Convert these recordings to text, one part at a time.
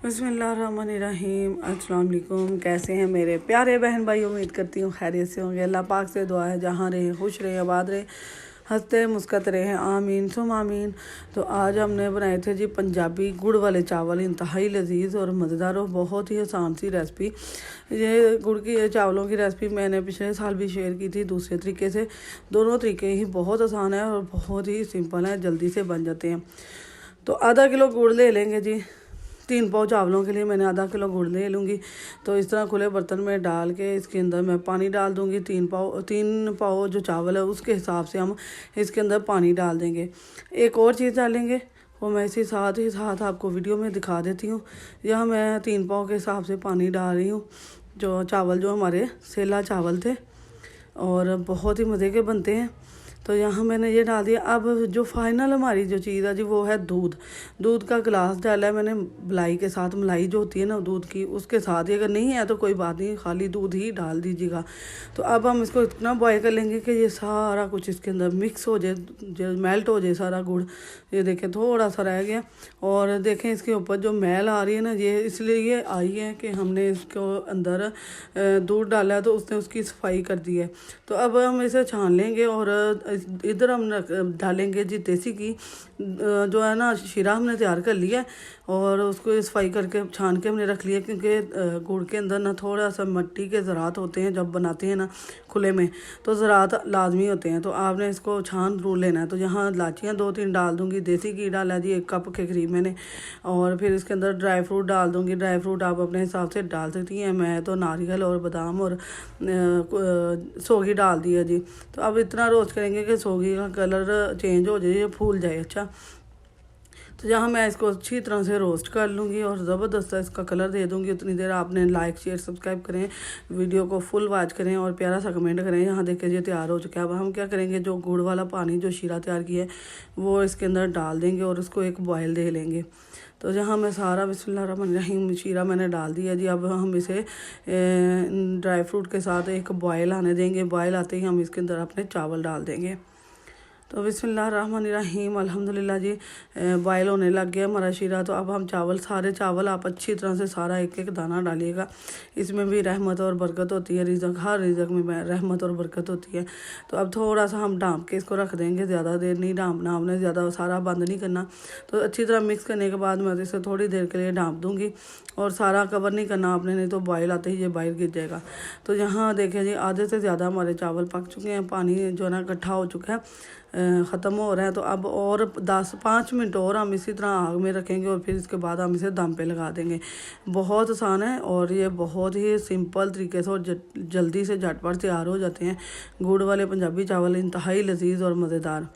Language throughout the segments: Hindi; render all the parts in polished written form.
बिस्मिल्लाहिर्रहमानिर्रहीम। अस्सलाम वालेकुम। कैसे हैं मेरे प्यारे बहन भाई? उम्मीद करती हूँ खैरियत से होंगे। अल्लाह पाक से दुआ है जहाँ रहे खुश रहे, आबाद रहे, हंसते मुस्कुराते रहे, आमीन सुम आमीन। तो आज हमने बनाए थे जी पंजाबी गुड़ वाले चावल। इंतहाई लजीज और मज़ेदार और बहुत ही आसान सी रेसिपी। ये गुड़ की चावलों की रेसिपी मैंने पिछले साल भी शेयर की थी दूसरे तरीके से। दोनों तरीके ही बहुत आसान है और बहुत ही सिंपल है, जल्दी से बन जाते हैं। तो आधा किलो गुड़ ले लेंगे जी। 3 पाव चावलों के लिए मैंने आधा किलो गुड़ ले लूँगी। तो इस तरह खुले बर्तन में डाल के इसके अंदर मैं पानी डाल दूँगी। 3 पाव जो चावल है उसके हिसाब से हम इसके अंदर पानी डाल देंगे। एक और चीज़ डालेंगे वो मैं इसी साथ ही साथ आपको वीडियो में दिखा देती हूँ। यहाँ मैं 3 पाव के हिसाब से पानी डाल रही हूँ। जो चावल जो हमारे सेला चावल थे और बहुत ही मज़े के बनते हैं। तो यहाँ मैंने ये डाल दिया। अब जो फाइनल हमारी जो चीज़ है जी वो है दूध। दूध का गिलास डाला है मैंने मलाई के साथ। मलाई जो होती है ना दूध की, उसके साथ ही। अगर नहीं है तो कोई बात नहीं, खाली दूध ही डाल दीजिएगा। तो अब हम इसको इतना बॉयल कर लेंगे कि ये सारा कुछ इसके अंदर मिक्स हो जाए, जो मेल्ट हो जाए सारा गुड़। ये देखें थोड़ा सा रह गया और देखें इसके ऊपर जो मैल आ रही है ना, ये इसलिए ये आई है कि हमने इसको अंदर दूध डाला है तो उसने उसकी सफाई कर दी है। तो अब हम इसे छान लेंगे और इधर हम डालेंगे जी देसी घी। जो है ना शीरा हमने तैयार कर लिया है और उसको सफाई करके छान के हमने रख लिया, क्योंकि गुड़ के अंदर ना थोड़ा सा मिट्टी के ज़रात होते हैं जब बनाते हैं ना खुले में, तो ज़रात लाजमी होते हैं। तो आपने इसको छान जरूर लेना है। तो यहाँ इलाचियाँ 2-3 डाल दूँगी। देसी घी डाला जी 1 कप के करीब मैंने। और फिर इसके अंदर ड्राई फ्रूट डाल दूँगी। ड्राई फ्रूट आप अपने हिसाब से डाल सकती हैं। मैं तो नारियल और बादाम और सौगी डाल दिया जी। तो अब इतना रोस्ट करेंगे कि सौगी का कलर चेंज हो जाए, फूल जाए अच्छा। तो जहाँ मैं इसको अच्छी तरह से रोस्ट कर लूँगी और ज़बरदस्त इसका कलर दे दूँगी। उतनी देर आपने लाइक शेयर सब्सक्राइब करें, वीडियो को फुल वॉच करें और प्यारा सा कमेंट करें। यहाँ देखें ये तैयार हो चुका है। अब हम क्या करेंगे, जो गुड़ वाला पानी जो शीरा तैयार किया है वो इसके अंदर डाल देंगे और उसको एक बॉयल दे लेंगे। तो जहाँ मैं सारा बिस्मिल्लाहिर्रहमानिर्रहीम शीरा मैंने डाल दिया जी। अब हम इसे ड्राई फ्रूट के साथ एक बॉयल आने देंगे। बॉयल आते ही हम इसके अंदर अपने चावल डाल देंगे। तो बिस्मिल्लाहिर्रहमानिर्रहीम अल्हम्दुलिल्लाह जी, बॉयल होने लग गया हमारा शीरा। तो अब हम सारे चावल आप अच्छी तरह से सारा एक एक दाना डालिएगा। इसमें भी रहमत और बरकत होती है। रिज़्क़, हर रिज़्क़ में रहमत और बरकत होती है। तो अब थोड़ा सा हम ढाँप के इसको रख देंगे। ज़्यादा देर नहीं ढाँपना आपने, ज़्यादा सारा बंद नहीं करना। तो अच्छी तरह मिक्स करने के बाद मैं इसे थोड़ी देर के लिए ढाँप दूँगी और सारा कवर नहीं करना आपने, नहीं तो बॉयल आते ही ये बाहर गिर जाएगा। तो यहाँ देखें जी आधे से ज़्यादा हमारे चावल पक चुके हैं। पानी जो है ना इकट्ठा हो चुका है, ख़त्म हो रहा है। तो अब और 5 मिनट और हम इसी तरह आग में रखेंगे और फिर इसके बाद हम इसे दम पे लगा देंगे। बहुत आसान है और ये बहुत ही सिंपल तरीके से और जल्दी से झटपट तैयार हो जाते हैं। गुड़ वाले पंजाबी चावल इंतहाई लजीज और मज़ेदार।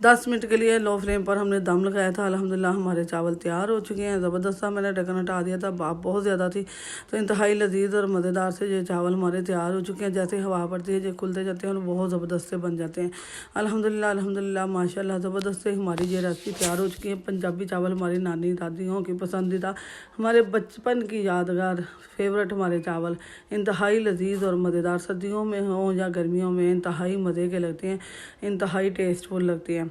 10 मिनट के लिए लो फ्लेम पर हमने दम लगाया था। अल्हम्दुलिल्लाह हमारे चावल तैयार हो चुके हैं। ज़बरदस्त सा मैंने ढक्कन हटा दिया था, भाप बहुत ज़्यादा थी। तो इंतहाई लजीज और मज़ेदार से ये चावल हमारे तैयार हो चुके हैं। जैसे हवा पड़ती है ये खुलते जाते हैं और बहुत ज़बरदस्त से बन जाते हैं। अल्हम्दुलिल्लाह माशाल्लाह ज़बरदस्त से हमारी ये रेसिपी तैयार हो चुकी है। पंजाबी चावल हमारी नानी दादियों की पसंदीदा, हमारे बचपन की यादगार फेवरेट हमारे चावल। इंतहाई लजीज और मज़ेदार, सर्दियों में हों या गर्मियों में इंतहाई मज़े के लगते हैं, इंतहाई टेस्टफुल लगते हैं।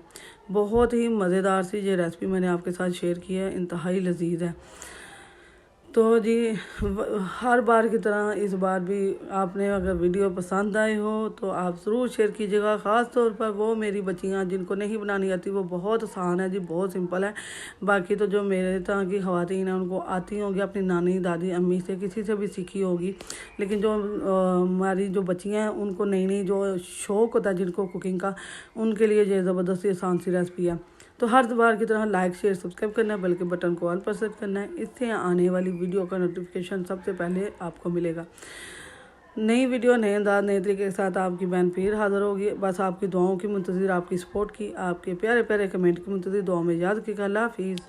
बहुत ही मज़ेदार सी ये रेसिपी मैंने आपके साथ शेयर की है, इंतहाई लजीज है। तो जी हर बार की तरह इस बार भी आपने अगर वीडियो पसंद आए हो तो आप ज़रूर शेयर कीजिएगा। ख़ास तौर पर वो मेरी बच्चियाँ जिनको नहीं बनानी आती, वो बहुत आसान है जी, बहुत सिंपल है। बाकी तो जो मेरे तरह की ख़वातीन हैं उनको आती होंगी, अपनी नानी दादी अम्मी से किसी से भी सीखी होगी। लेकिन जो हमारी जो बच्चियाँ हैं उनको नई जो शौक़ होता है जिनको कुकिंग का, उनके लिए ये ज़बरदस्ती आसान सी रेसिपी है। तो हर बार की तरह लाइक शेयर सब्सक्राइब करना है, बल्कि बटन को ऑल पर सेट करना है। इससे आने वाली वीडियो का नोटिफिकेशन सबसे पहले आपको मिलेगा। नई वीडियो नए अंदाज नए तरीके के साथ आपकी बहन फिर हाज़िर होगी। बस आपकी दुआओं की मुंतज़िर, आपकी सपोर्ट की, आपके प्यारे प्यारे कमेंट की मुंतज़िर। दुआ में याद रखिएगा। अल्लाह हाफिज़।